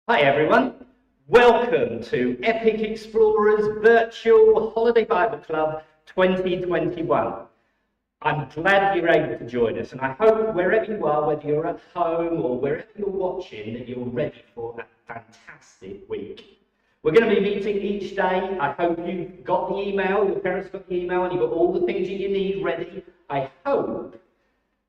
Hi everyone, welcome to Epic Explorers Virtual Holiday Bible Club 2021. I'm glad you're able to join us, and I hope wherever you are, whether you're at home or wherever you're watching, that you're ready for a fantastic week. We're going to be meeting each day. I hope you've got the email, your parents got the email, and you've got all the things that you need ready. I hope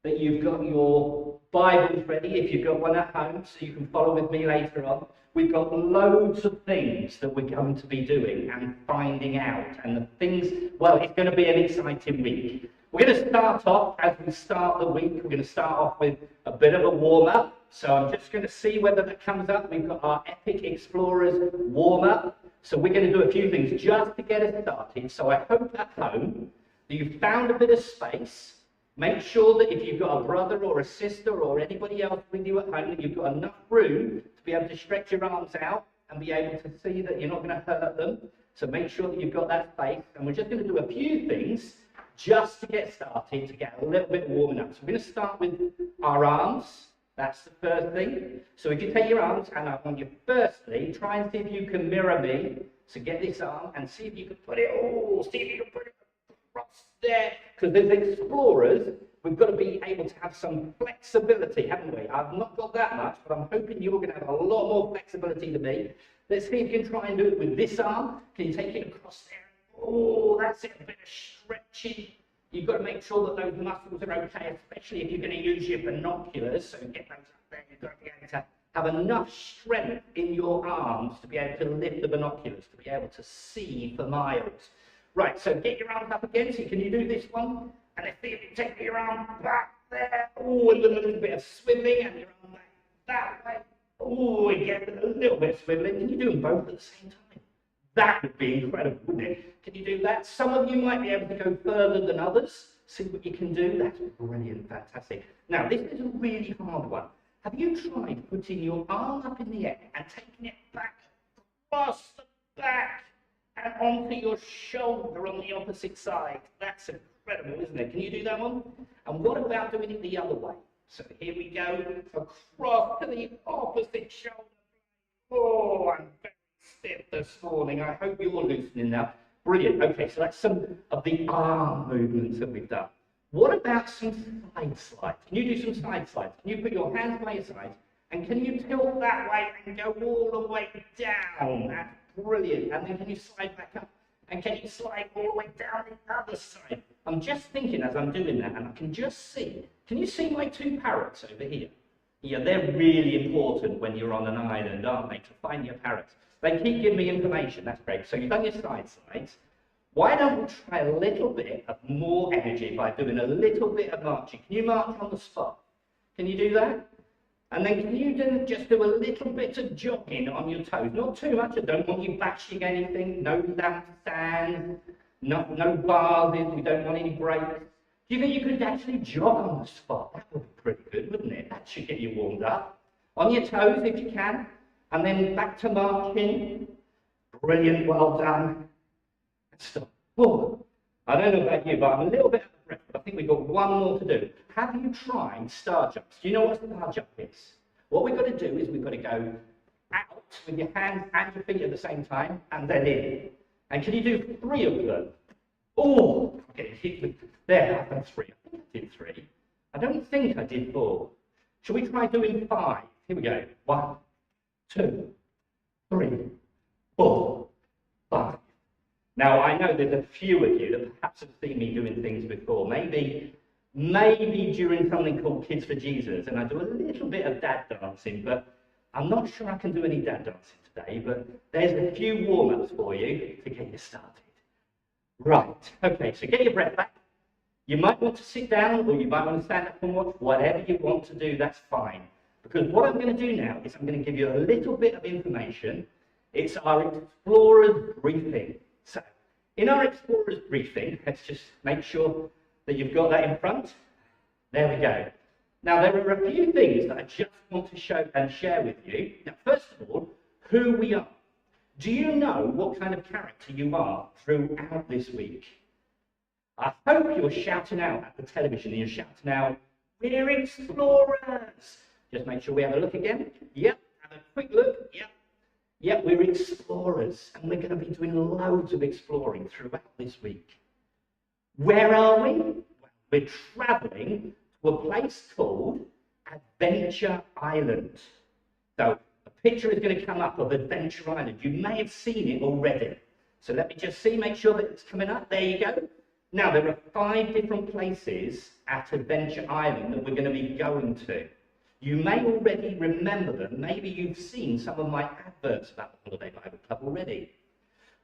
that you've got your Bibles ready, if you've got one at home, so you can follow with me later on. We've got loads of things that we're going to be doing and finding out, and the things, well, it's going to be an exciting week. We're going to start off, as we start the week, we're going to start off with a bit of a warm-up. So I'm just going to see whether that comes up. We've got our Epic Explorers warm-up. So we're going to do a few things just to get us started. So I hope at home that you've found a bit of space. Make sure that if you've got a brother or a sister or anybody else with you at home, that you've got enough room to be able to stretch your arms out and be able to see that you're not going to hurt them. So make sure that you've got that space. And we're just going to do a few things just to get started, to get a little bit warming up. So we're going to start with our arms. That's the first thing. So if you take your arms, and I want you firstly, try and see if you can mirror me. So get this arm and see if you can put it, see if you can put it across there. Because as explorers, we've got to be able to have some flexibility, haven't we? I've not got that much, but I'm hoping you're going to have a lot more flexibility than me. Let's see if you can try and do it with this arm. Can you take it across there? Oh, that's it, a bit of stretching. You've got to make sure that those muscles are okay, especially if you're going to use your binoculars. So get those up there. You've got to be able to have enough strength in your arms to be able to lift the binoculars, to be able to see for miles. Right, so get your arms up again. So can you do this one? And let's see if you take your arm back there. Oh, a little bit of swiveling, and your arm back that way. Oh, again, a little bit of swiveling. Can you do them both at the same time? That would be incredible, wouldn't it? Can you do that? Some of you might be able to go further than others. See what you can do. That's brilliant, fantastic. Now, this is a really hard one. Have you tried putting your arm up in the air and taking it back across the back and onto your shoulder on the opposite side? That's incredible, isn't it? Can you do that one? And what about doing it the other way? So here we go, across to the opposite shoulder. Oh, I'm very stiff this morning. I hope you're loosening now. Brilliant. Okay, so that's some of the arm movements that we've done. What about some side slides? Can you do some side slides? Can you put your hands by your side and can you tilt that way and go all the way down? That's brilliant. And then can you slide back up? And can you slide all the way down the other side? I'm just thinking as I'm doing that, and I can just see. Can you see my two parrots over here? Yeah, they're really important when you're on an island, aren't they, to find your parrots. They keep giving me information, that's great. So you've done your side slides. Why don't we try a little bit of more energy by doing a little bit of marching? Can you march on the spot? Can you do that? And then can you just do a little bit of jogging on your toes? Not too much, I don't want you bashing anything. No lamp stand, no vases, we don't want any breaks. Do you think you could actually jog on the spot? That would be pretty good, wouldn't it? That should get you warmed up. On your toes if you can. And then back to marching. Brilliant, well done. Stop. Oh, I don't know about you, but I'm a little bit out of breath. I think we've got one more to do. Have you tried star jumps? Do you know what a star jump is? What we've got to do is we've got to go out with your hands and your feet at the same time, and then in. And can you do 3 of them? Oh, okay, there, I've done 3. I think I did 3. I don't think I did 4. Shall we try doing 5? Here we go. 1, 2, 3, 4, 5. Now, I know there's a few of you that perhaps have seen me doing things before. Maybe during something called Kids for Jesus, and I do a little bit of dad dancing, but I'm not sure I can do any dad dancing today, but there's a few warm-ups for you to get you started. Right, okay, so get your breath back. You might want to sit down, or you might want to stand up and watch. Whatever you want to do, that's fine. Because what I'm going to do now is I'm going to give you a little bit of information. It's our Explorers Briefing. So, in our Explorers Briefing, let's just make sure that you've got that in front. There we go. Now, there are a few things that I just want to show and share with you. Now, first of all, who we are. Do you know what kind of character you are throughout this week? I hope you're shouting out at the television, and you're shouting out, "We're explorers!" Just make sure we have a look again. Yep, have quick look. Yep, we're explorers, and we're going to be doing loads of exploring throughout this week. Where are we? Well, we're travelling to a place called Adventure Island. So a picture is going to come up of Adventure Island. You may have seen it already. So let me just see, make sure that it's coming up. There you go. Now, there are 5 different places at Adventure Island that we're going to be going to. You may already remember them. Maybe you've seen some of my adverts about the Holiday Bible Club already.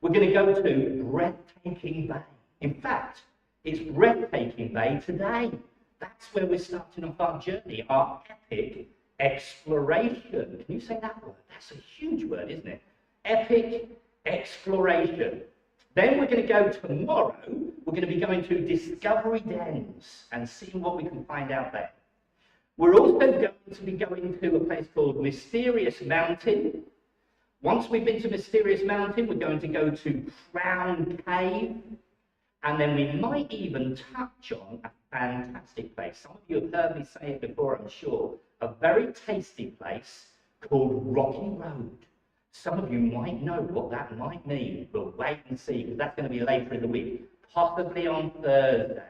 We're going to go to Breathtaking Bay. In fact, it's Breathtaking Bay today. That's where we're starting off our journey, our epic exploration. Can you say that word? That's a huge word, isn't it? Epic exploration. Then we're going to go tomorrow, we're going to be going to Discovery Dens and seeing what we can find out there. We're also going to be going to a place called Mysterious Mountain. Once we've been to Mysterious Mountain, we're going to go to Crown Cave. And then we might even touch on a fantastic place. Some of you have heard me say it before, I'm sure. A very tasty place called Rocky Road. Some of you might know what that might mean. We'll wait and see, because that's going to be later in the week, possibly on Thursday.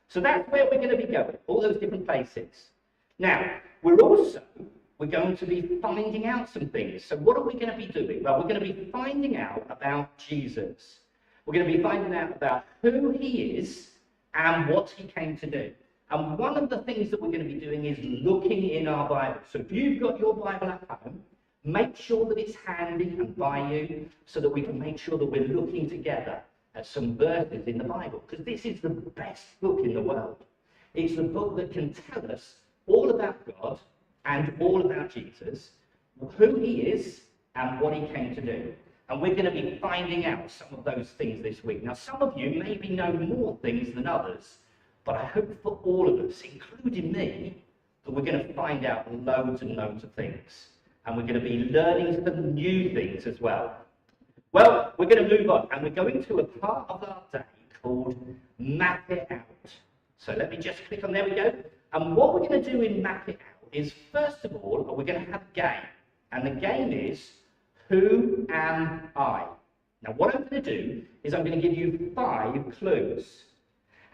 So that's where we're going to be going, all those different places. Now, we're going to be finding out some things. So what are we going to be doing? Well, we're going to be finding out about Jesus. We're going to be finding out about who he is and what he came to do. And one of the things that we're going to be doing is looking in our Bible. So if you've got your Bible at home, make sure that it's handy and by you so that we can make sure that we're looking together at some verses in the Bible. Because this is the best book in the world. It's the book that can tell us all about God and all about Jesus, who he is and what he came to do. And we're going to be finding out some of those things this week. Now, some of you maybe know more things than others, but I hope for all of us, including me, that we're going to find out loads and loads of things. And we're going to be learning some new things as well. Well, we're going to move on, and we're going to a part of our day called Map It Out. So let me just click on, there we go. And what we're going to do in Map It Out is, first of all, we're going to have a game. And the game is, who am I? Now, what I'm going to do is I'm going to give you 5 clues.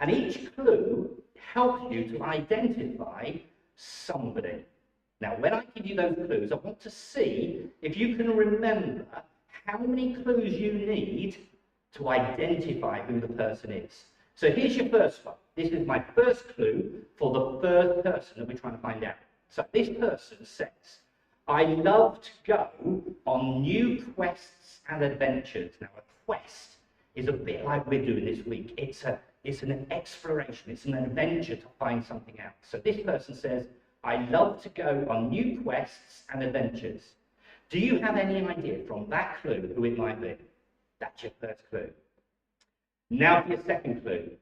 And each clue helps you to identify somebody. Now, when I give you those clues, I want to see if you can remember how many clues you need to identify who the person is. So here's your first one. This is my first clue for the first person that we're trying to find out. So this person says, I love to go on new quests and adventures. Now, a quest is a bit like we're doing this week. It's an exploration. It's an adventure to find something out. So this person says, I love to go on new quests and adventures. Do you have any idea from that clue who it might be? That's your first clue. Now for your second clue.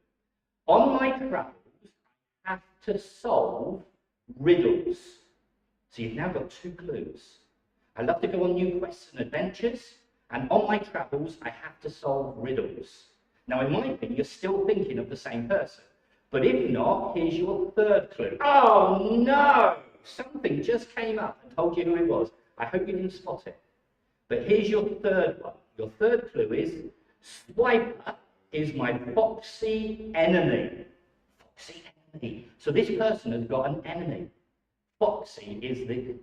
On my travels, I have to solve riddles. So you've now got 2 clues. I love to go on new quests and adventures, and on my travels, I have to solve riddles. Now, it might be you're still thinking of the same person, but if not, here's your third clue. Oh no! Something just came up and told you who it was. I hope you didn't spot it. But here's your third one. Your third clue is, Swiper is my foxy enemy. Foxy enemy. So this person has got an enemy. Foxy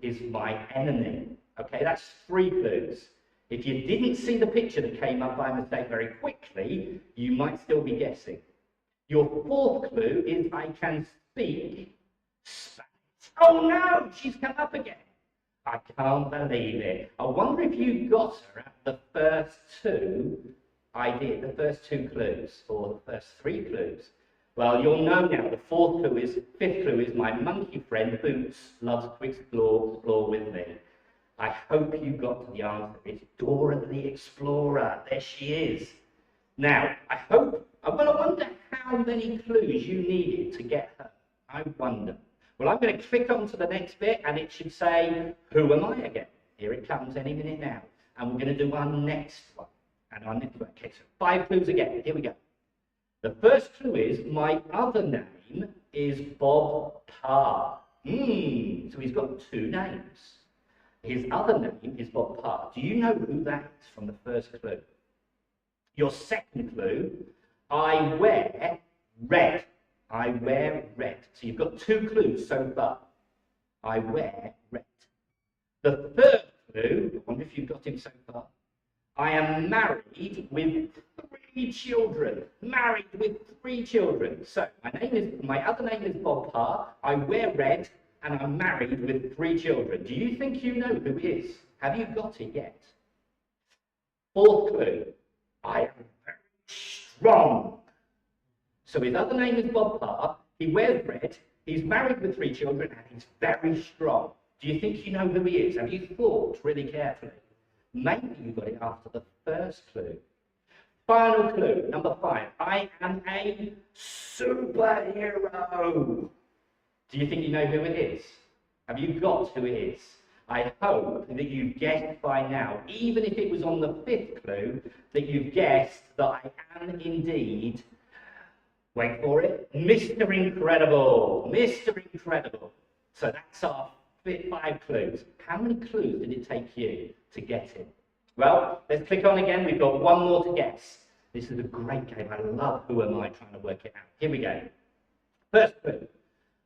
is my enemy. Okay, that's 3 clues. If you didn't see the picture that came up by mistake very quickly, you might still be guessing. Your 4th clue is I can speak Spanish. Oh no, she's come up again. I can't believe it. I wonder if you got her at the first 2 the first 2 clues, or the first 3 clues. Well, you'll know now. The 5th clue is my monkey friend Boots loves to explore with me. I hope you got to the answer. It's Dora the Explorer. There she is. Now, I wonder how many clues you needed to get her. I wonder. Well, I'm going to click on to the next bit, and it should say, who am I again? Here it comes any minute now. And we're going to do our next one. And our next one. Okay, so 5 clues again. Here we go. The first clue is, my other name is Bob Parr. So he's got 2 names. His other name is Bob Parr. Do you know who that is from the first clue? Your second clue, I wear red. I wear red. So you've got 2 clues so far. I wear red. The third clue, I wonder if you've got him so far. I am married with 3 children. Married with 3 children. So my other name is Bob Parr. I wear red, and I'm married with 3 children. Do you think you know who he is? Have you got it yet? Fourth clue. I am very strong. So his other name is Bob Parr. He wears red. He's married with 3 children, and he's very strong. Do you think you know who he is? Have you thought really carefully? Maybe you got it after the first clue. Final clue, number 5. I am a superhero. Do you think you know who it is? Have you got who it is? I hope that you've guessed by now, even if it was on the 5th clue, that you've guessed that I am indeed, wait for it, Mr. Incredible. Mr. Incredible. So that's our 5 clues. How many clues did it take you to get it? Well, let's click on again. We've got 1 more to guess. This is a great game. I love Who Am I trying to work it out. Here we go. First clue.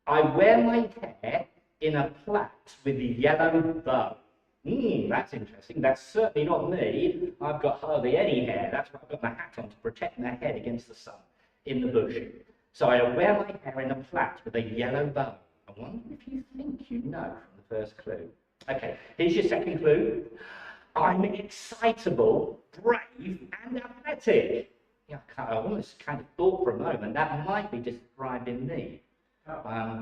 I wear my hair in a plait with a yellow bow. That's interesting. That's certainly not me. I've got hardly any hair. That's why I've got my hat on, to protect my head against the sun in the bush. So I wear my hair in a plait with a yellow bow. I wonder if you think you know from the first clue. Okay, here's your second clue. I'm excitable, brave, and athletic. Yeah, I almost kind of thought for a moment that might be describing me.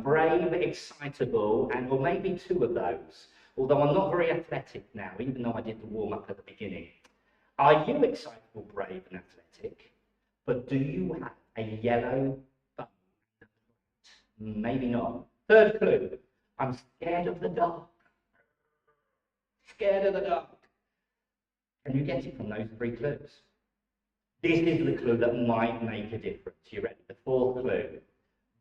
Brave, excitable, or maybe 2 of those. Although I'm not very athletic now, even though I did the warm-up at the beginning. Are you excitable, brave, and athletic? But do you have a yellow bow? Maybe not. Third clue. I'm scared of the dark. Scared of the dark. Can you get it from those 3 clues? This is the clue that might make a difference. You ready? The 4th clue.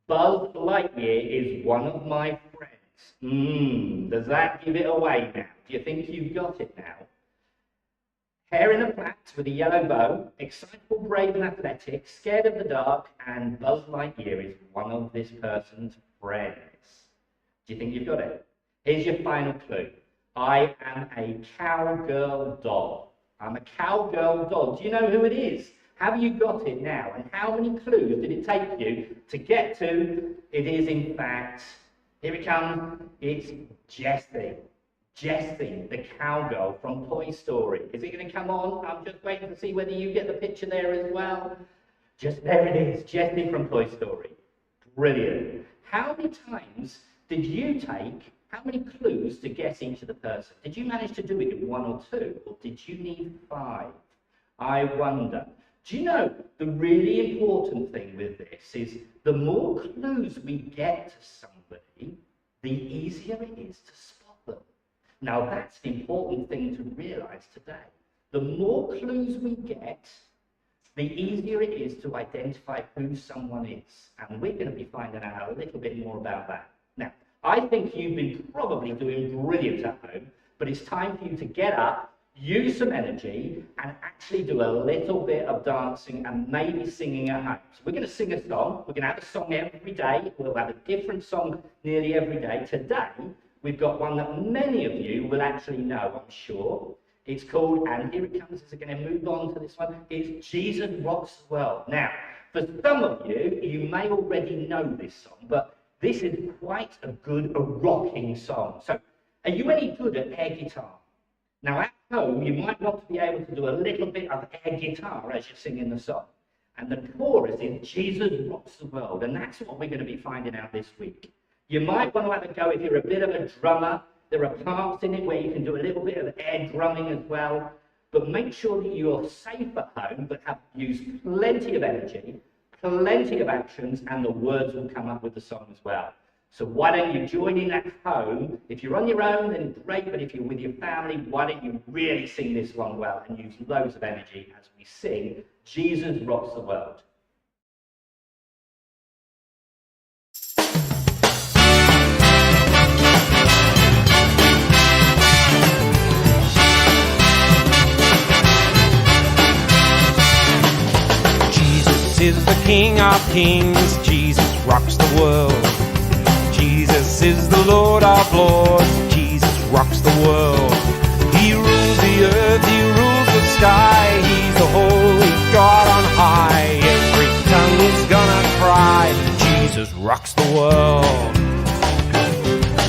Buzz Lightyear is one of my friends. Does that give it away now? Do you think you've got it now? Hair in a plait with a yellow bow, excitable, brave and athletic, scared of the dark, and Buzz Lightyear is one of this person's friends. Do you think you've got it? Here's your final clue. I am a cowgirl doll. I'm a cowgirl doll. Do you know who it is? Have you got it now? And how many clues did it take you to get to? It is, in fact, here it comes. It's Jessie. Jessie, the cowgirl from Toy Story. Is it going to come on? I'm just waiting to see whether you get the picture there as well. Just there it is, Jessie from Toy Story. Brilliant. How many times did you take, how many clues to guess each of the person? Did you manage to do it in 1 or 2? Or did you need 5? I wonder. Do you know, the really important thing with this is the more clues we get to somebody, the easier it is to spot them. Now, that's an important thing to realise today. The more clues we get, the easier it is to identify who someone is. And we're going to be finding out a little bit more about that. Now, I think you've been probably doing brilliant at home, but it's time for you to get up, use some energy, and actually do a little bit of dancing and maybe singing at home. So we're going to sing a song. We're going to have a song every day. We'll have a different song nearly every day. Today, we've got one that many of you will actually know, I'm sure. It's called, and here it comes, as we're going to move on to this one, it's Jesus Rocks the World. Now, for some of you, you may already know this song, but this is quite a rocking song. So, are you any good at air guitar? Now, at home, you might want to be able to do a little bit of air guitar as you're singing the song. And the chorus is Jesus Rocks the World, and that's what we're going to be finding out this week. You might want to have a go if you're a bit of a drummer. There are parts in it where you can do a little bit of air drumming as well. But make sure that you're safe at home, but use plenty of energy, plenty of actions, and the words will come up with the song as well. So why don't you join in at home? If you're on your own, then great, but if you're with your family, why don't you really sing this one well and use loads of energy as we sing Jesus Rocks the World. is the King of Kings. Jesus rocks the world. Jesus is the Lord of Lords. Jesus rocks the world. He rules the earth, he rules the sky. He's the holy God on high. Every tongue is gonna cry, Jesus rocks the world.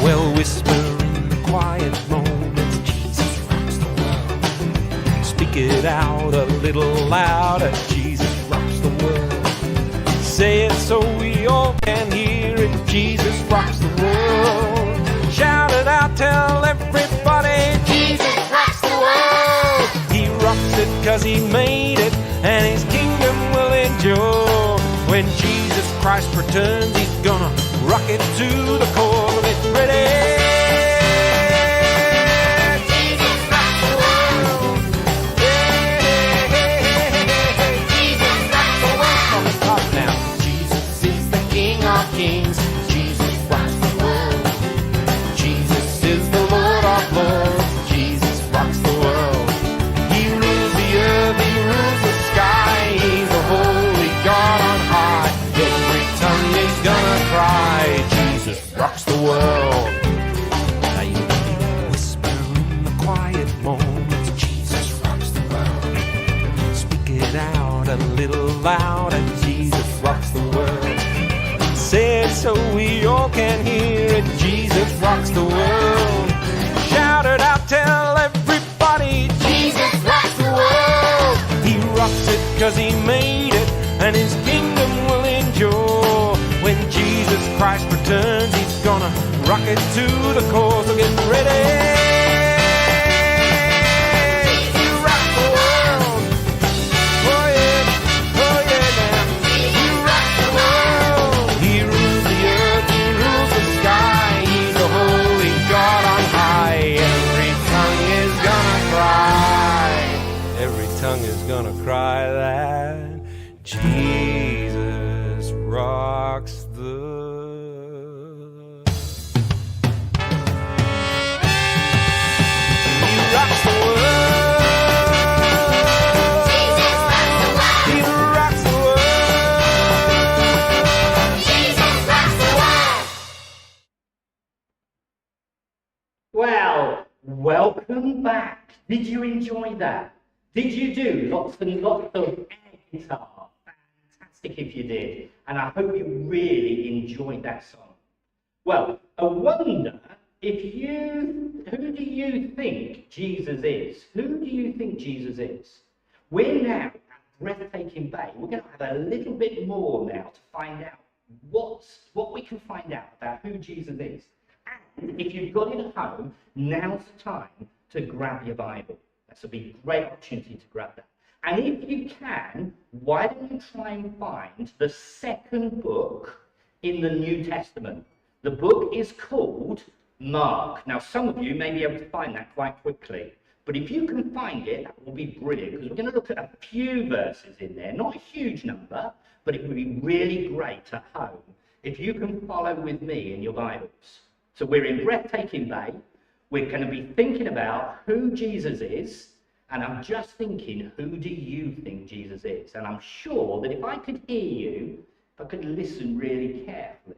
Well, whisper in the quiet moments, Jesus rocks the world. Speak it out a little louder, Jesus rocks the world. Say it so we all can hear it, Jesus rocks the world. Shout it out, tell everybody, Jesus rocks the world. He rocks it 'cause he made it, and his kingdom will endure. When Jesus Christ returns, he's gonna rock it to the core. Get ready. Jesus rocks the world. Hey, Jesus rocks the world. On the top now. Jesus is the King of Kings. Jesus rocks the world. Jesus is the Lord of Lords. Jesus rocks the world. He rules the earth, he rules the sky. He's the holy God on high. Every tongue is gonna cry, Jesus rocks the world. Now you whisper in the quiet moments, Jesus rocks the world. Speak it out a little louder, Jesus rocks the world. Say it so we all can hear it, Jesus rocks the world. Shout it out, tell everybody, Jesus rocks the world. He rocks it 'cause he made it, and his kingdom will endure. When Jesus Christ returns, he's gonna rock it to the core. So get ready. He rocks the world. Oh yeah, now. He rocks the world. He rules the earth, he rules the sky. He's the holy God on high. Every tongue is gonna cry. Every tongue is gonna cry that Jesus rocks the He rocks the world. Jesus rocks the world. He rocks the world. Jesus rocks the world. Well, welcome back. Did you enjoy that? Did you do lots and lots of air guitar? Fantastic if you did. And I hope you really enjoyed that song. Well, I wonder who do you think Jesus is? Who do you think Jesus is? We're now at Breathtaking Bay. We're going to have a little bit more now to find out what we can find out about who Jesus is. And if you've got it at home, now's the time to grab your Bible. That's a big, great opportunity to grab that. And if you can, why don't you try and find the second book in the New Testament? The book is called Mark. Now, some of you may be able to find that quite quickly, but if you can find it, that will be brilliant, because we're going to look at a few verses in there, not a huge number, but it would be really great at home if you can follow with me in your Bibles. So we're in Breathtaking Bay. We're going to be thinking about who Jesus is. And I'm just thinking, who do you think Jesus is? And I'm sure that if I could hear you, if I could listen really carefully,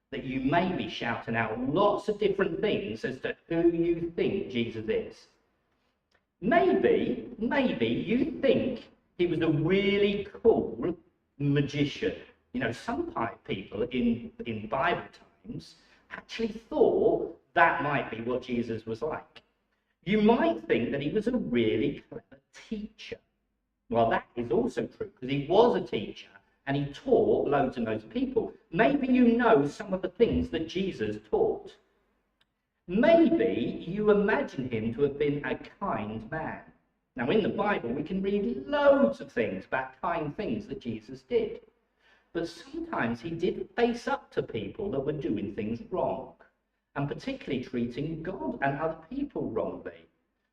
that you may be shouting out lots of different things as to who you think Jesus is. Maybe you think he was a really cool magician. You know, some people in Bible times actually thought that might be what Jesus was like. You might think that he was a really clever teacher. Well, that is also true, because he was a teacher and he taught loads and loads of people. Maybe you know some of the things that Jesus taught. Maybe you imagine him to have been a kind man. Now, in the Bible, we can read loads of things about kind things that Jesus did. But sometimes he did face up to people that were doing things wrong, and particularly treating God and other people wrongly.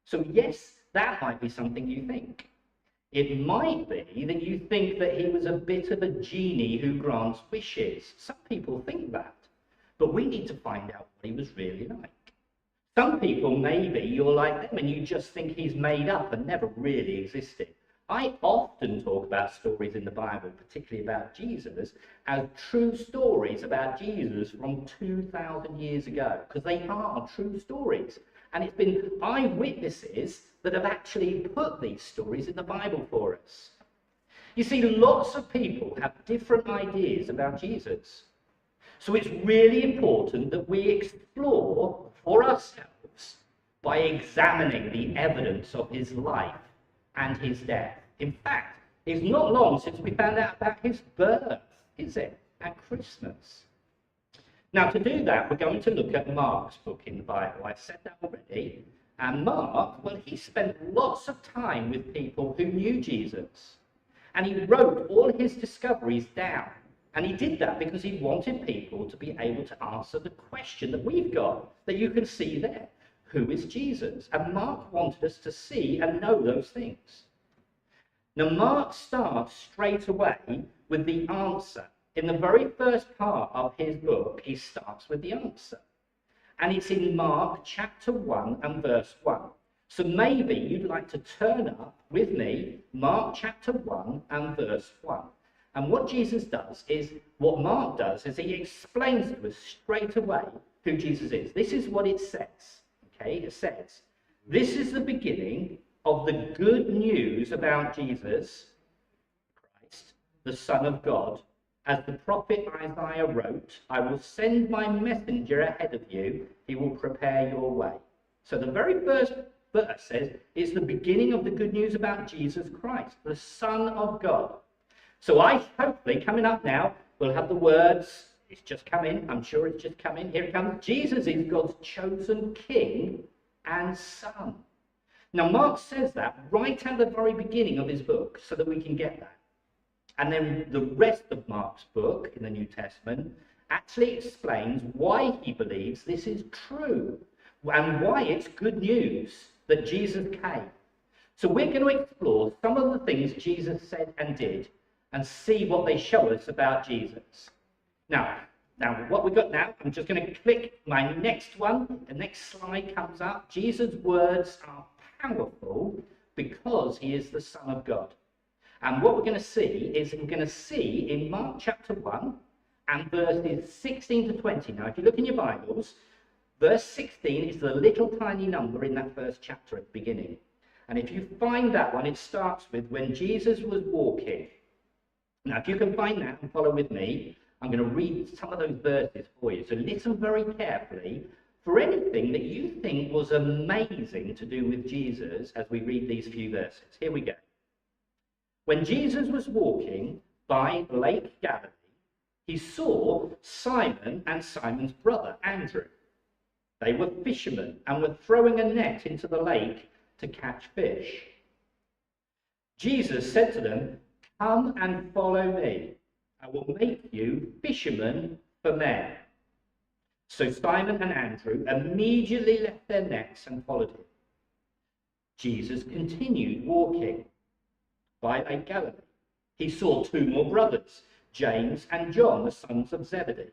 So yes, that might be something you think. It might be that you think that he was a bit of a genie who grants wishes. Some people think that, but we need to find out what he was really like. Some people, maybe you're like them and you just think he's made up and never really existed. I often talk about stories in the Bible, particularly about Jesus, as true stories about Jesus from 2,000 years ago, because they are true stories. And it's been eyewitnesses that have actually put these stories in the Bible for us. You see, lots of people have different ideas about Jesus. So it's really important that we explore for ourselves by examining the evidence of his life and his death. In fact, it's not long since we found out about his birth, is it? At Christmas. Now, to do that, we're going to look at Mark's book in the Bible. I've said that already. And Mark, well, he spent lots of time with people who knew Jesus. And he wrote all his discoveries down. And he did that because he wanted people to be able to answer the question that we've got, that you can see there. Who is Jesus? And Mark wanted us to see and know those things. Now, Mark starts straight away with the answer. In the very first part of his book, he starts with the answer. And it's in Mark chapter 1 and verse 1. So maybe you'd like to turn up with me, Mark chapter 1 and verse 1. And what Jesus does is, what Mark does is he explains to us straight away who Jesus is. This is what it says. Okay, it says, this is the beginning of the good news about Jesus Christ, the Son of God. As the prophet Isaiah wrote, I will send my messenger ahead of you. He will prepare your way. So the very first verse says, it's the beginning of the good news about Jesus Christ, the Son of God. So hopefully, coming up now, we'll have the words. It's just come in. I'm sure it's just come in. Here it comes. Jesus is God's chosen king and son. Now, Mark says that right at the very beginning of his book so that we can get that. And then the rest of Mark's book in the New Testament actually explains why he believes this is true and why it's good news that Jesus came. So we're going to explore some of the things Jesus said and did and see what they show us about Jesus. Now what we've got now, I'm just going to click my next one. The next slide comes up. Jesus' words are powerful because he is the Son of God. And what we're going to see is we're going to see in Mark chapter 1 and verses 16 to 20. Now, if you look in your Bibles, verse 16 is the little tiny number in that first chapter at the beginning. And if you find that one, it starts with when Jesus was walking. Now, if you can find that and follow with me, I'm going to read some of those verses for you. So listen very carefully for anything that you think was amazing to do with Jesus as we read these few verses. Here we go. When Jesus was walking by Lake Galilee, he saw Simon and Simon's brother, Andrew. They were fishermen and were throwing a net into the lake to catch fish. Jesus said to them, come and follow me. I will make you fishermen for men. So Simon and Andrew immediately left their nets and followed him. Jesus continued walking by Lake Galilee. He saw two more brothers, James and John, the sons of Zebedee.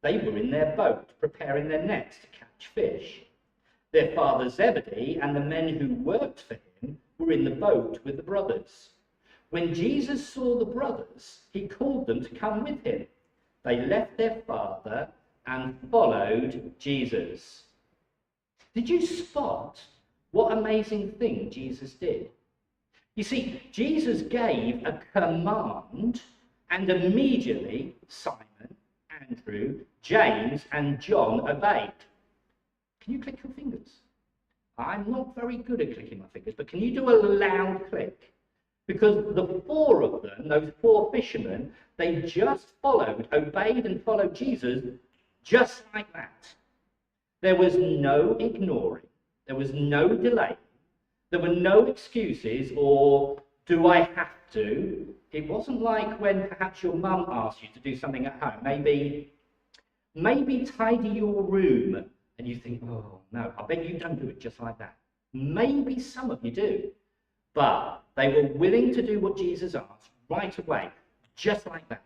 They were in their boat, preparing their nets to catch fish. Their father Zebedee and the men who worked for him were in the boat with the brothers. When Jesus saw the brothers, he called them to come with him. They left their father and followed Jesus. Did you spot what amazing thing Jesus did? You see, Jesus gave a command, and immediately Simon, Andrew, James, and John obeyed. Can you click your fingers? I'm not very good at clicking my fingers, but can you do a loud click? Because the four of them, those four fishermen, they just obeyed and followed Jesus just like that. There was no ignoring. There was no delay. There were no excuses or, do I have to? It wasn't like when perhaps your mum asked you to do something at home. Maybe tidy your room. And you think, oh, no, I bet you don't do it just like that. Maybe some of you do. But they were willing to do what Jesus asked right away, just like that.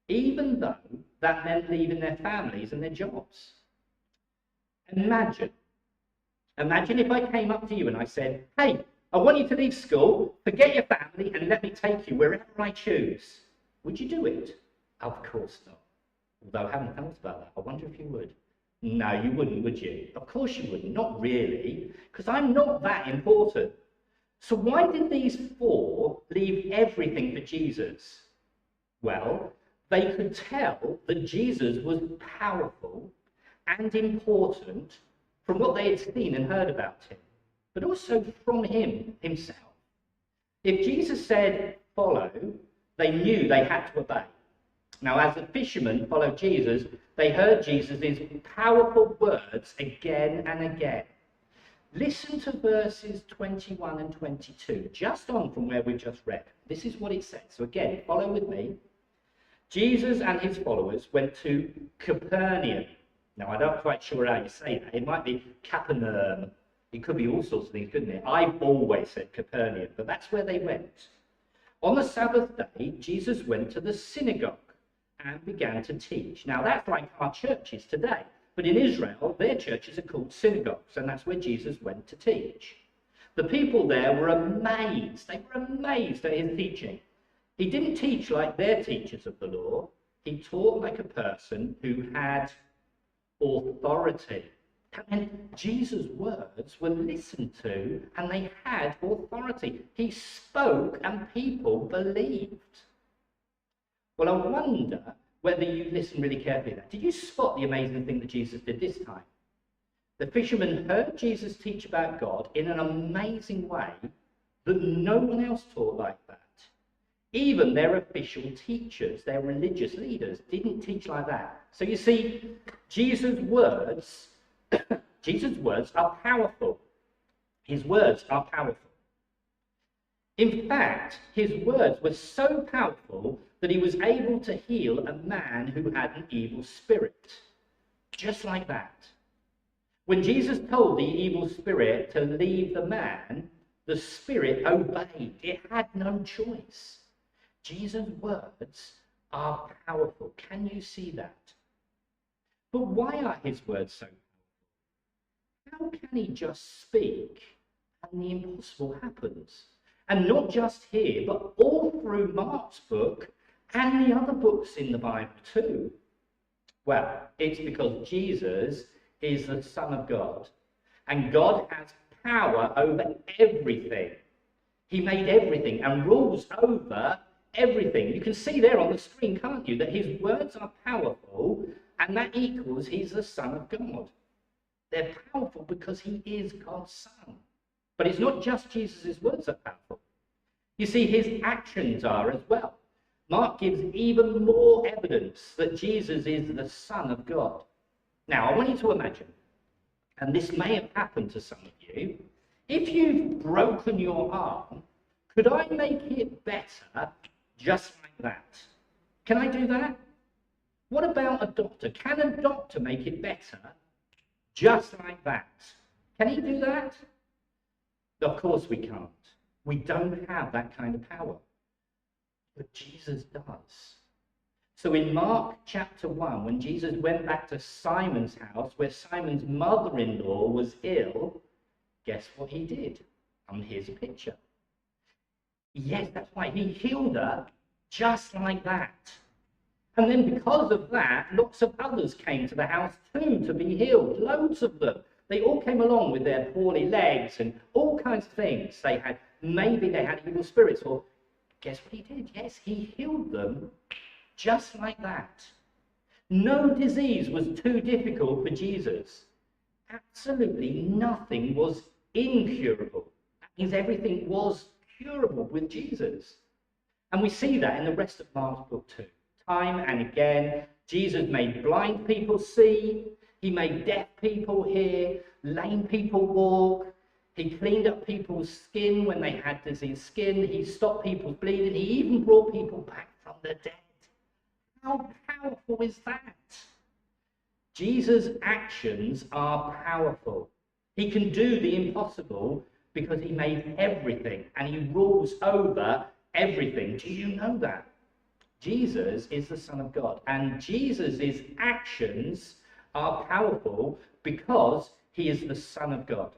Even though that meant leaving their families and their jobs. Imagine if I came up to you and I said, hey, I want you to leave school, forget your family, and let me take you wherever I choose. Would you do it? Of course not. Although I haven't thought about that. I wonder if you would. No, you wouldn't, would you? Of course you wouldn't. Not really, because I'm not that important. So why did these four leave everything for Jesus? Well, they could tell that Jesus was powerful and important from what they had seen and heard about him, but also from him himself. If Jesus said, follow, they knew they had to obey. Now, as the fishermen followed Jesus, they heard Jesus' powerful words again and again. Listen to verses 21 and 22, just on from where we've just read. This is what it says. So again, follow with me. Jesus and his followers went to Capernaum. Now, I'm not quite sure how you say that. It might be Capernaum. It could be all sorts of things, couldn't it? I've always said Capernaum, but that's where they went. On the Sabbath day, Jesus went to the synagogue and began to teach. Now, that's like our churches today. But in Israel, their churches are called synagogues, and that's where Jesus went to teach. The people there were amazed. They were amazed at his teaching. He didn't teach like their teachers of the law. He taught like a person who had authority. And Jesus' words were listened to, and they had authority. He spoke, and people believed. Well, I wonder whether you listen really carefully there. Did you spot the amazing thing that Jesus did this time? The fishermen heard Jesus teach about God in an amazing way that no one else taught like that. Even their official teachers, their religious leaders, didn't teach like that. So you see, Jesus' words are powerful. His words are powerful. In fact, his words were so powerful that he was able to heal a man who had an evil spirit. Just like that. When Jesus told the evil spirit to leave the man, the spirit obeyed. It had no choice. Jesus' words are powerful. Can you see that? But why are his words so powerful? How can he just speak and the impossible happens? And not just here, but all through Mark's book and the other books in the Bible too. Well, it's because Jesus is the Son of God. And God has power over everything. He made everything and rules over everything. You can see there on the screen, can't you, that his words are powerful, and that equals he's the Son of God. They're powerful because he is God's Son. But it's not just Jesus' words that are powerful. You see, his actions are as well. Mark gives even more evidence that Jesus is the Son of God. Now, I want you to imagine, and this may have happened to some of you, if you've broken your arm, could I make it better just like that? Can I do that? What about a doctor? Can a doctor make it better just like that? Can he do that? Of course we can't. We don't have that kind of power. But Jesus does. So in Mark chapter 1, when Jesus went back to Simon's house, where Simon's mother-in-law was ill, guess what he did? And here's a picture. Yes, that's right. He healed her just like that. And then because of that, lots of others came to the house too to be healed. Loads of them. They all came along with their poorly legs and all kinds of things. Maybe they had evil spirits, or guess what he did? Yes, he healed them just like that. No disease was too difficult for Jesus. Absolutely nothing was incurable. That means everything was curable with Jesus. And we see that in the rest of Mark's book too. Time and again, Jesus made blind people see. He made deaf people hear, lame people walk. He cleaned up people's skin when they had diseased skin. He stopped people's bleeding. He even brought people back from the dead. How powerful is that? Jesus' actions are powerful. He can do the impossible because he made everything and he rules over everything. Do you know that? Jesus is the Son of God, and Jesus' actions are powerful because he is the Son of God.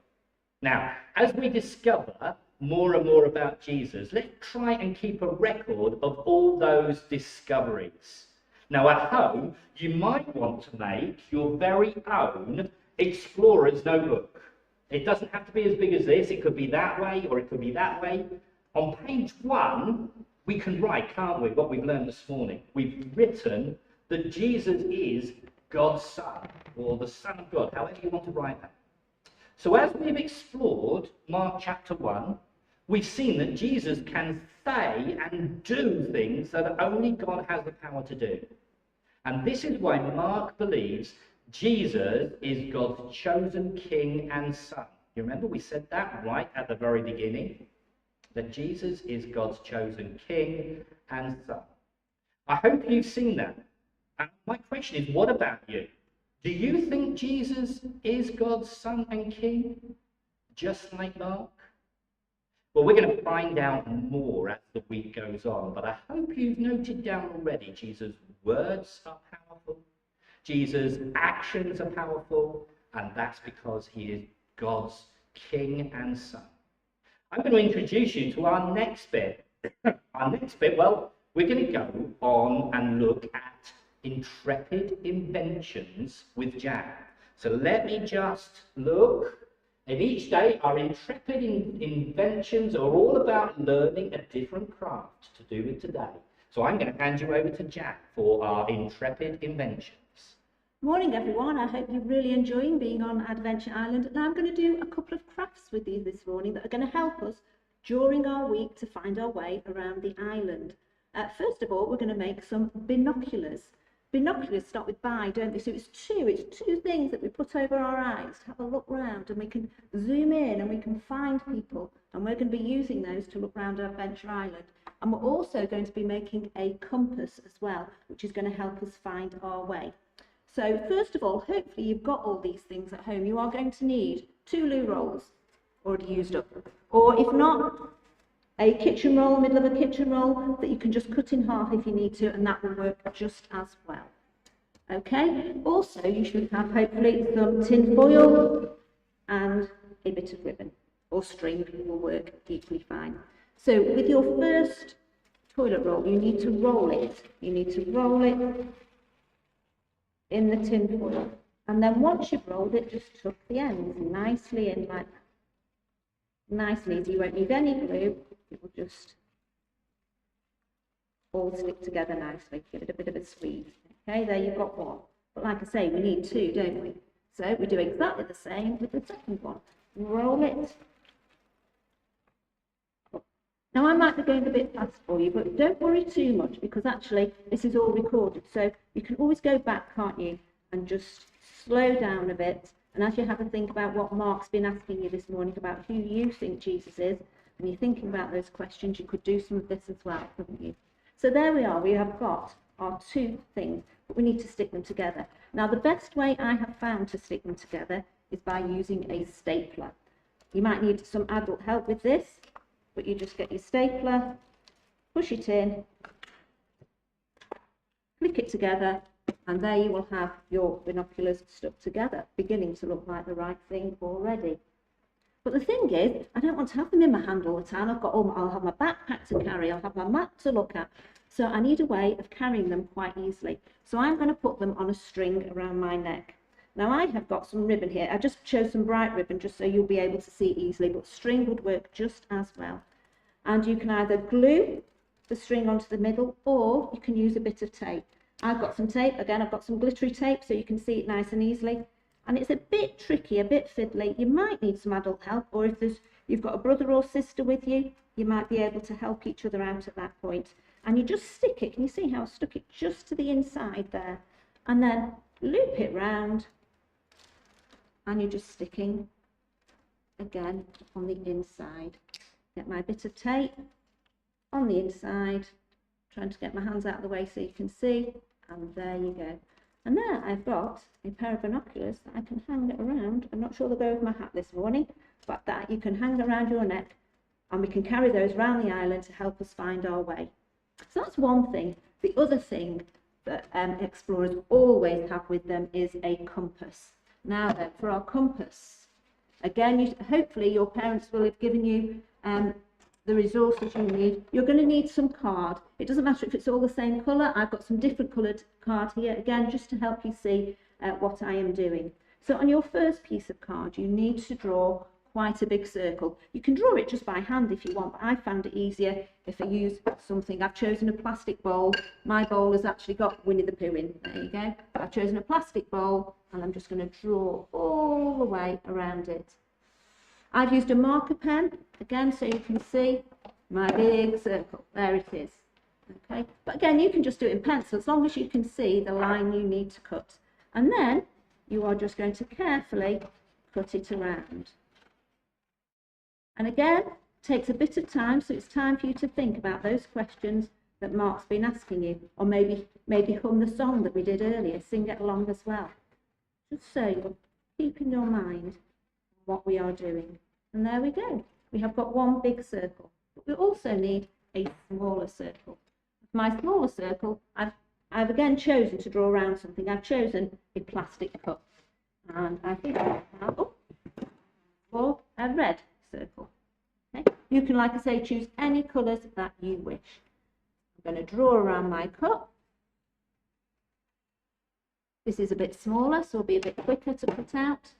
Now, as we discover, more and more about Jesus, let's try and keep a record of all those discoveries. Now, at home, you might want to make your very own explorer's notebook. It doesn't have to be as big as this. It could be that way, or it could be that way. On page 1, we can write, can't we, what we've learned this morning? We've written that Jesus is God's Son, or the Son of God, however you want to write that. So as we've explored Mark chapter 1, we've seen that Jesus can say and do things that only God has the power to do. And this is why Mark believes Jesus is God's chosen King and Son. You remember we said that right at the very beginning? That Jesus is God's chosen King and Son. I hope you've seen that. And my question is, what about you? Do you think Jesus is God's Son and King, just like Mark? Well, we're going to find out more as the week goes on, but I hope you've noted down already Jesus' words are powerful, Jesus' actions are powerful, and that's because he is God's King and Son. I'm going to introduce you to our next bit. Our next bit, well, we're going to go on and look at intrepid inventions with Jack. So let me just look. And each day, our intrepid inventions are all about learning a different craft to do with today. So I'm going to hand you over to Jack for our intrepid inventions. Morning everyone, I hope you're really enjoying being on Adventure Island. Now I'm going to do a couple of crafts with you this morning that are going to help us during our week to find our way around the island. First of all, we're going to make some binoculars. Binoculars start with bi, don't they? So it's two things that we put over our eyes to have a look round, and we can zoom in and we can find people, and we're going to be using those to look around Adventure Island. And we're also going to be making a compass as well, which is going to help us find our way. So first of all, hopefully you've got all these things at home. You are going to need 2 loo rolls, already used up, or if not, a kitchen roll, middle of a kitchen roll that you can just cut in half if you need to, and that will work just as well. Okay, also you should have hopefully some tin foil and a bit of ribbon or string will work equally fine. So with your first toilet roll, you need to roll it. You need to roll it in the tin foil, and then once you've rolled it, just tuck the ends nicely in like that. Nice and easy. You won't need any glue. It will just all stick together nicely. Give it a bit of a squeeze. Okay, there you've got one. But like I say, we need 2, don't we? So we do exactly the same with the second one. Roll it. Now I might be going a bit fast for you, but don't worry too much, because actually this is all recorded. So you can always go back, can't you, and just slow down a bit. And as you have a think about what Mark's been asking you this morning about who you think Jesus is, and you're thinking about those questions, you could do some of this as well, couldn't you? So there we are. We have got our 2 things, but we need to stick them together. Now the best way I have found to stick them together is by using a stapler. You might need some adult help with this, but you just get your stapler, push it in, click it together, and there you will have your binoculars stuck together, beginning to look like the right thing already. But the thing is, I don't want to have them in my hand all the time. I'll have my backpack to carry, I'll have my map to look at. So I need a way of carrying them quite easily. So I'm going to put them on a string around my neck. Now I have got some ribbon here. I just chose some bright ribbon just so you'll be able to see easily, but string would work just as well. And you can either glue the string onto the middle, or you can use a bit of tape. I've got some tape. Again, I've got some glittery tape so you can see it nice and easily. And it's a bit tricky, a bit fiddly. You might need some adult help, or if you've got a brother or sister with you, you might be able to help each other out at that point. And you just stick it. Can you see how I stuck it just to the inside there? And then loop it round, and you're just sticking again on the inside. Get my bit of tape on the inside, trying to get my hands out of the way so you can see, and there you go. And there I've got a pair of binoculars that I can hang around. I'm not sure they'll go over my hat this morning, but that you can hang around your neck, and we can carry those around the island to help us find our way. So that's one thing. The other thing that explorers always have with them is a compass. Now then, for our compass, Again, hopefully your parents will have given you the resources you need. You're going to need some card. It doesn't matter if it's all the same colour. I've got some different coloured card here, again, just to help you see what I am doing. So on your first piece of card, you need to draw quite a big circle. You can draw it just by hand if you want, but I found it easier if I use something. I've chosen a plastic bowl. My bowl has actually got Winnie the Pooh in. There you go. I've chosen a plastic bowl, and I'm just going to draw all the way around it. I've used a marker pen, again, so you can see my big circle. There it is. Okay, but again, you can just do it in pencil, as long as you can see the line you need to cut. And then you are just going to carefully cut it around. And again, it takes a bit of time, so it's time for you to think about those questions that Mark's been asking you, or maybe hum the song that we did earlier, sing it along as well. Just so you're keeping your mind what we are doing. And there we go. We have got one big circle, but we also need a smaller circle. My smaller circle, I've again chosen to draw around something. I've chosen a plastic cup, and I think I have for a red circle. Okay. You can, like I say, choose any colours that you wish. I'm going to draw around my cup. This is a bit smaller, so it'll be a bit quicker to put out.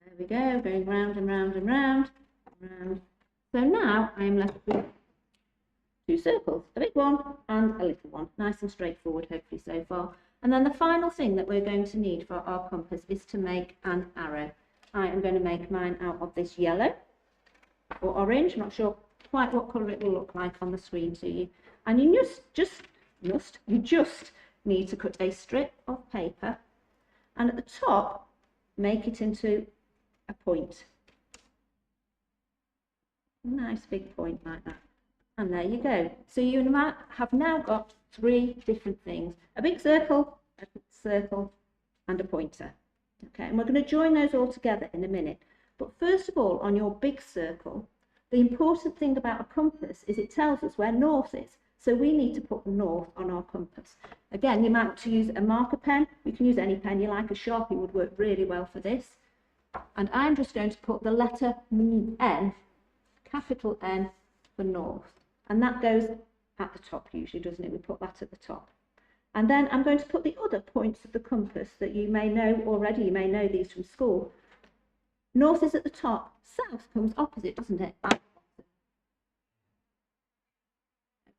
There we go, going round and round and round. So now I'm left with two circles, a big one and a little one. Nice and straightforward, hopefully, so far. And then the final thing that we're going to need for our compass is to make an arrow. I am going to make mine out of this yellow or orange. I'm not sure quite what colour it will look like on the screen to you. And you just need to cut a strip of paper, and at the top, make it into a point. A nice big point like that. And there you go. So you have now got three different things: a big circle, and a pointer. Okay, and we're going to join those all together in a minute. But first of all, on your big circle, the important thing about a compass is it tells us where north is. So we need to put north on our compass. Again, you might want to use a marker pen. You can use any pen you like. A Sharpie would work really well for this. And I'm just going to put the letter N, capital N, for north. And that goes at the top usually, doesn't it? We put that at the top. And then I'm going to put the other points of the compass that you may know already. You may know these from school. North is at the top. South comes opposite, doesn't it?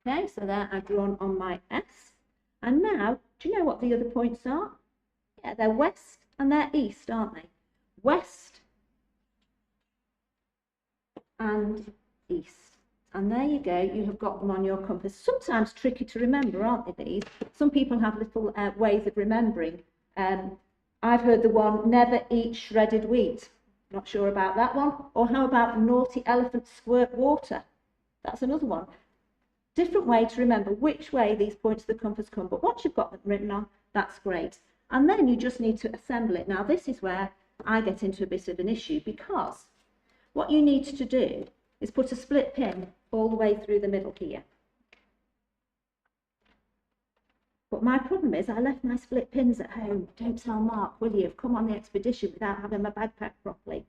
Okay, so there I've drawn on my S. And now, do you know what the other points are? Yeah, they're west and they're east, aren't they? West and east. And there you go, you have got them on your compass. Sometimes tricky to remember, aren't they, these? Some people have little ways of remembering. I've heard the one, never eat shredded wheat. Not sure about that one. Or how about naughty elephant squirt water? That's another one. Different way to remember which way these points of the compass come. But once you've got them written on, that's great. And then you just need to assemble it. Now, this is where I get into a bit of an issue, because what you need to do is put a split pin all the way through the middle here. But my problem is I left my split pins at home. Don't tell Mark, will you? I've come on the expedition without having my bag packed properly.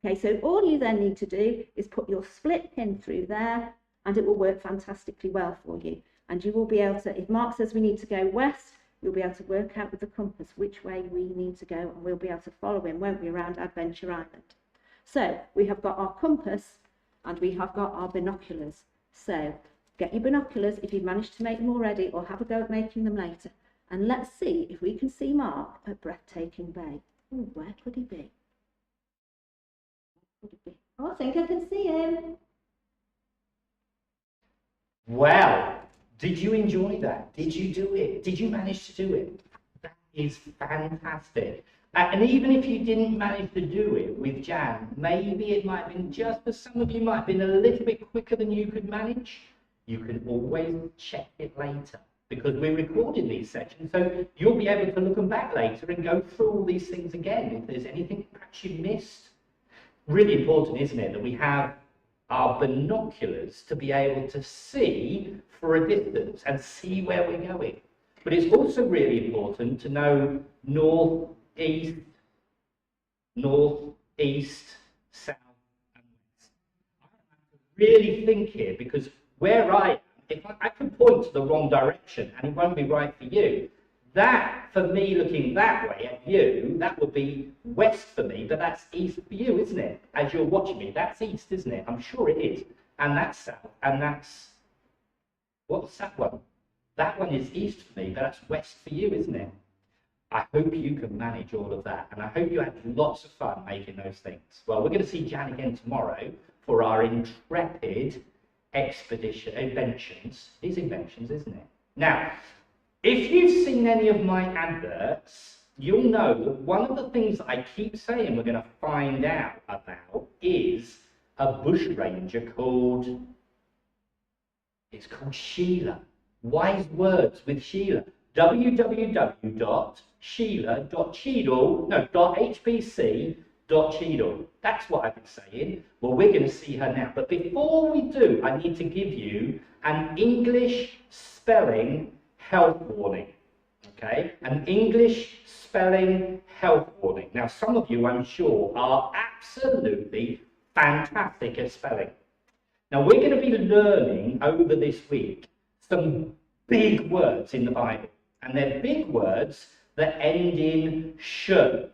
Okay, so all you then need to do is put your split pin through there, and it will work fantastically well for you. And you will be able to, if Mark says we need to go west, you'll be able to work out with the compass which way we need to go, and we'll be able to follow him, won't we, around Adventure Island. So we have got our compass and we have got our binoculars. So get your binoculars if you've managed to make them already, or have a go at making them later. And let's see if we can see Mark at Breathtaking Bay. Ooh, where could he be? Where could he be? Oh, I think I can see him. Well, did you enjoy that? Did you do it? Did you manage to do it? That is fantastic. And even if you didn't manage to do it with Jan, maybe it might have been, just for some of you, might have been a little bit quicker than you could manage. You can always check it later, because we're recording these sessions, so you'll be able to look them back later and go through all these things again if there's anything perhaps you missed. Really important, isn't it, that we have our binoculars to be able to see for a distance and see where we're going. But it's also really important to know north, east, south, and west. I have to really think here, because where I am, if I can point to the wrong direction and it won't be right for you, that, for me looking that way at you, that would be west for me, but that's east for you, isn't it? As you're watching me, that's east, isn't it? I'm sure it is. And that's south, and that's, what's that one? That one is east for me, but that's west for you, isn't it? I hope you can manage all of that, and I hope you had lots of fun making those things. Well, we're going to see Jan again tomorrow for our intrepid inventions. It is inventions, isn't it? Now, if you've seen any of my adverts, you'll know that one of the things that I keep saying we're going to find out about is a bushranger called, it's called Sheila. Wise Words with Sheila. www.sheila.cheadle. That's what I've been saying. Well, we're going to see her now. But before we do, I need to give you an English spelling health warning. Okay? An English spelling health warning. Now, some of you, I'm sure, are absolutely fantastic at spelling. Now, we're going to be learning over this week some big words in the Bible. And they're big words that end in shun.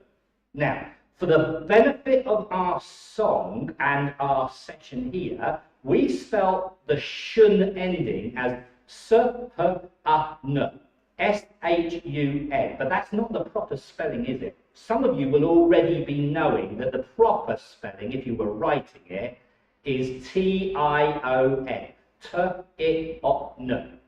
Now, for the benefit of our song and our section here, we spell the shun ending as S-H-U-N, S-H-U-N. But that's not the proper spelling, is it? Some of you will already be knowing that the proper spelling, if you were writing it, is T-I-O-N. T-I-O-N.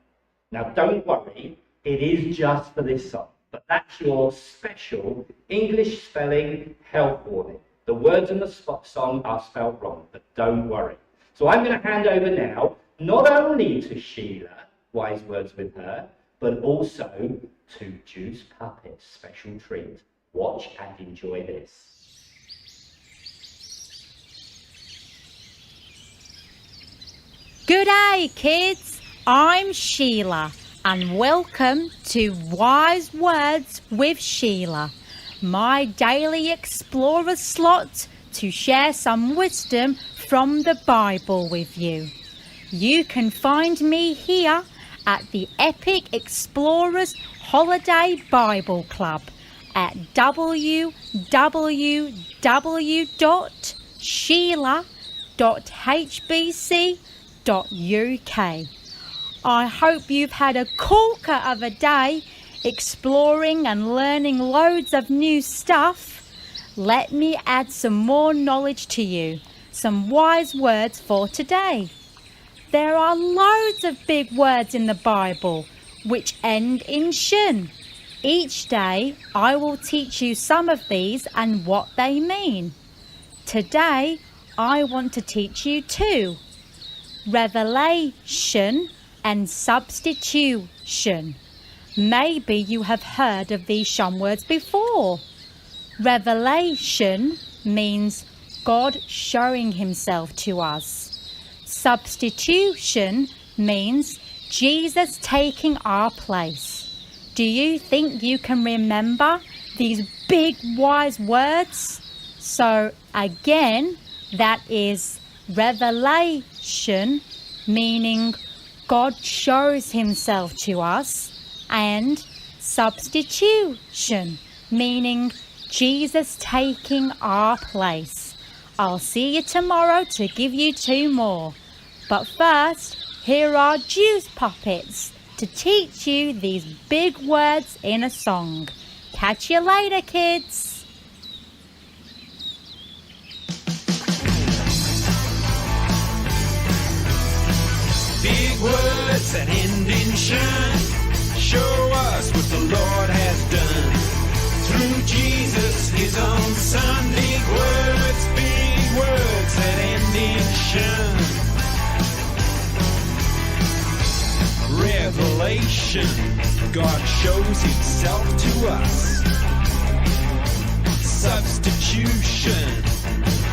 Now, don't worry, it is just for this song, but that's your special English spelling health warning. The words in the song are spelled wrong, but don't worry. So I'm going to hand over now, not only to Sheila, Wise Words with her, but also to Juice Puppet's special treat. Watch and enjoy this. Good day, kids. I'm Sheila, and welcome to Wise Words with Sheila, my daily explorer slot to share some wisdom from the Bible with you. You can find me here at the Epic Explorers Holiday Bible Club at www.sheila.hbc.uk. I hope you've had a corker of a day exploring and learning loads of new stuff. Let me add some more knowledge to you, some wise words for today. There are loads of big words in the Bible which end in shun. Each day I will teach you some of these and what they mean. Today I want to teach you two: revelation and substitution. Maybe you have heard of these shun words before. Revelation means God showing himself to us. Substitution means Jesus taking our place. Do you think you can remember these big wise words? So again, that is revelation, meaning God shows himself to us, and substitution, meaning Jesus taking our place. I'll see you tomorrow to give you two more. But first, here are Juice Puppets to teach you these big words in a song. Catch you later, kids. Big words that end in shun. Show us what the Lord has done. Through Jesus, his own son. Big words that end in shun. Revelation, God shows himself to us. Substitution,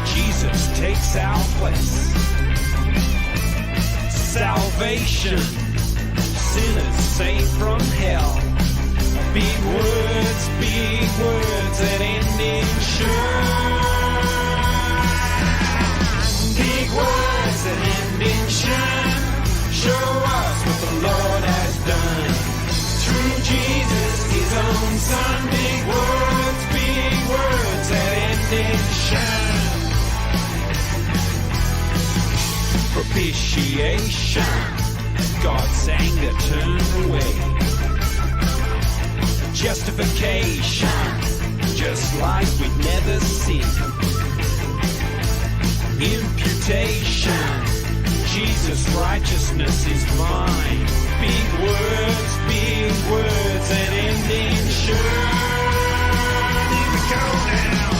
Jesus takes our place. salvation, sinners saved from hell. Big words that end in shine. Big words that end in shine. Show us what the Lord has done. Through Jesus, his own son. Big words that end in shine. Propitiation, God's anger turned away. Justification, just like we'd never seen. Imputation, Jesus' righteousness is mine. Big words that end in shine. Here we go now.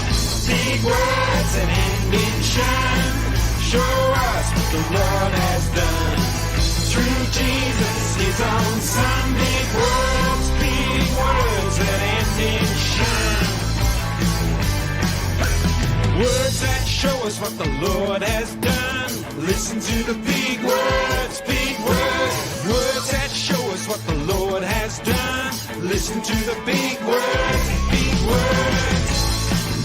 Big words that end in shine. Show us what the Lord has done. Through Jesus, his own son. Big words that end in shine. Words that show us what the Lord has done. Listen to the big words, words that show us what the Lord has done. Listen to the big words,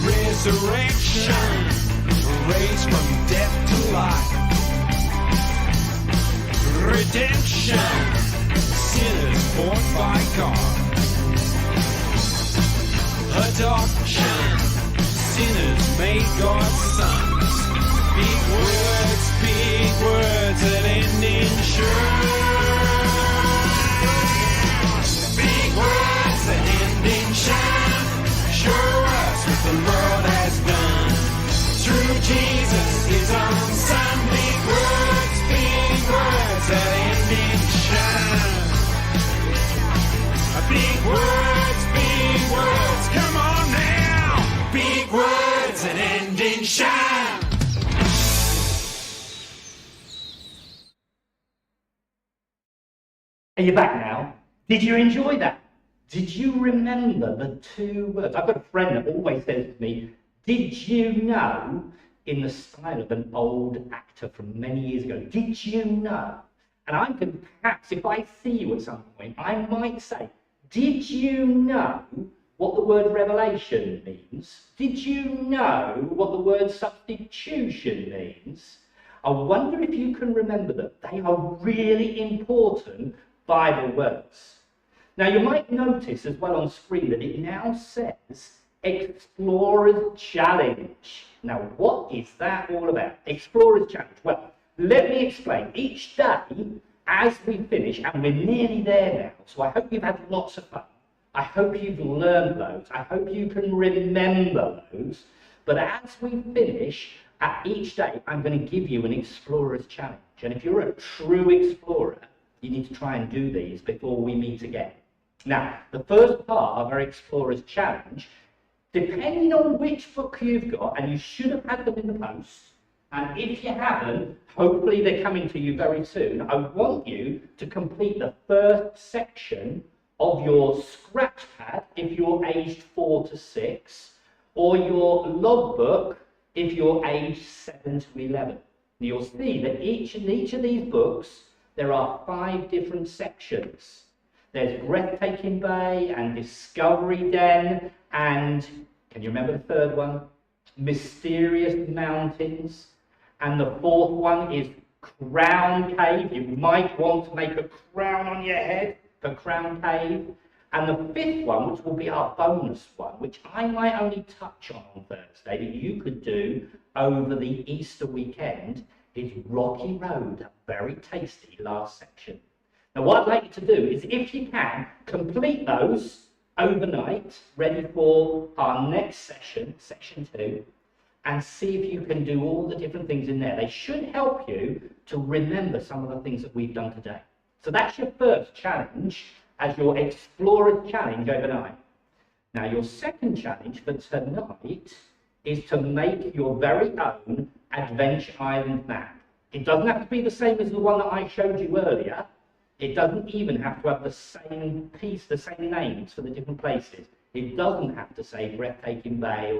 resurrection, raised from death to life, redemption, sinners bought by God, adoption, sinners made God's sons. Big words that end in shine. Big words that end in shine. Show us what the Lord has done. Through Jesus, his own son. Big words that end in shine. Big words, come on now. Big words that end in shine. Are you back now? Did you enjoy that? Did you remember the two words? I've got a friend that always says to me, did you know, in the style of an old actor from many years ago, did you know? And I'm going to, perhaps, if I see you at some point, I might say, did you know what the word revelation means? Did you know what the word substitution means? I wonder if you can remember that they are really important Bible words. Now you might notice as well on screen that it now says Explorer's Challenge. Now what is that all about? Explorer's Challenge. Well, let me explain. Each day as we finish, and we're nearly there now, so I hope you've had lots of fun. I hope you've learned loads. I hope you can remember loads. But as we finish, at each day, I'm going to give you an Explorer's Challenge. And if you're a true explorer, you need to try and do these before we meet again. Now, the first part of our Explorer's Challenge, depending on which book you've got, and you should have had them in the post, and if you haven't, hopefully they're coming to you very soon, I want you to complete the first section of your scratch pad if you're aged 4 to 6, or your logbook if you're aged 7 to 11. You'll see that in each of these books, there are 5 different sections. There's Breathtaking Bay and Discovery Den and, can you remember the third one? Mysterious Mountains. And the fourth one is Crown Cave. You might want to make a crown on your head for Crown Cave. And the fifth one, which will be our bonus one, which I might only touch on Thursday, that you could do over the Easter weekend, is Rocky Road, a very tasty last section. Now what I'd like you to do is, if you can, complete those overnight, ready for our next session, section 2, and see if you can do all the different things in there. They should help you to remember some of the things that we've done today. So that's your first challenge, as your Explorer's Challenge overnight. Now your second challenge for tonight is to make your very own Adventure Island map. It doesn't have to be the same as the one that I showed you earlier. It doesn't even have to have the same piece, the same names for the different places. It doesn't have to say Breathtaking Bay,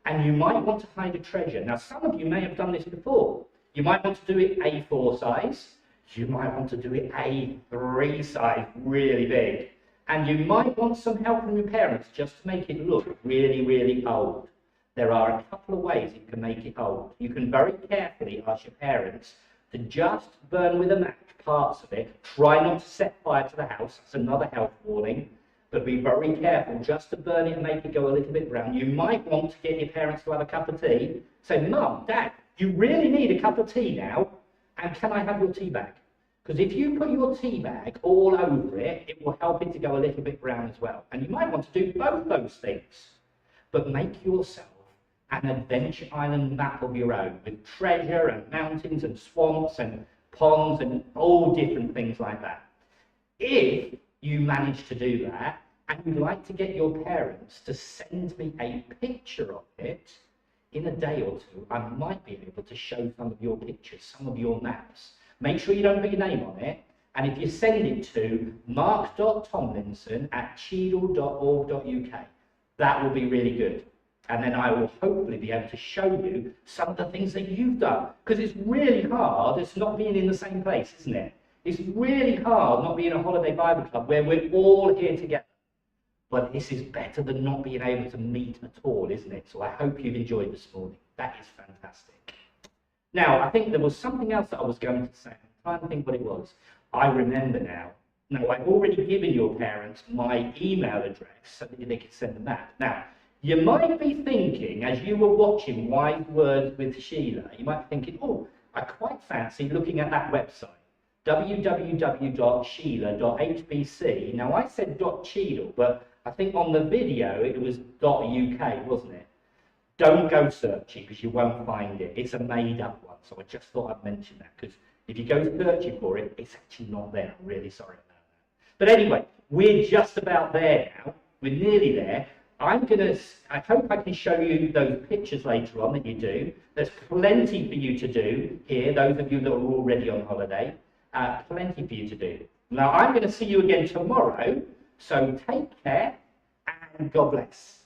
and you might want to hide a treasure. Now some of you may have done this before. You might want to do it A4 size. You might want to do it A3 size, really big. And you might want some help from your parents just to make it look really, really old. There are a couple of ways you can make it old. You can very carefully ask your parents to just burn with a match parts of it. Try not to set fire to the house. That's another health warning. But be very careful just to burn it and make it go a little bit brown. You might want to get your parents to have a cup of tea. Say, Mum, Dad, you really need a cup of tea now. And can I have your tea bag? Because if you put your tea bag all over it, it will help it to go a little bit brown as well. And you might want to do both those things. But make yourself an adventure island map of your own with treasure and mountains and swamps and ponds and all different things like that. If you manage to do that and you'd like to get your parents to send me a picture of it, in a day or two, I might be able to show some of your pictures, some of your maps. Make sure you don't put your name on it. And if you send it to mark.tomlinson@cheadle.org.uk, that will be really good. And then I will hopefully be able to show you some of the things that you've done. Because it's really hard, it's not being in the same place, isn't it? It's really hard not being a holiday Bible club where we're all here together. But this is better than not being able to meet at all, isn't it? So I hope you've enjoyed this morning. That is fantastic. Now, I think there was something else that I was going to say. I'm trying to think what it was. I remember now. No, I've already given your parents my email address so that they can send them that. Now, you might be thinking, as you were watching Wise Words with Sheila, you might be thinking, oh, I quite fancy looking at that website, www.sheila.hbc. Now, I said .cheadle, but I think on the video it was .uk, wasn't it? Don't go searching because you won't find it. It's a made-up one, so I just thought I'd mention that because if you go searching for it, it's actually not there. I'm really sorry about that. But anyway, we're just about there now. We're nearly there. I hope I can show you those pictures later on that you do. There's plenty for you to do here, those of you that are already on holiday. Plenty for you to do. Now, I'm going to see you again tomorrow, so take care and God bless.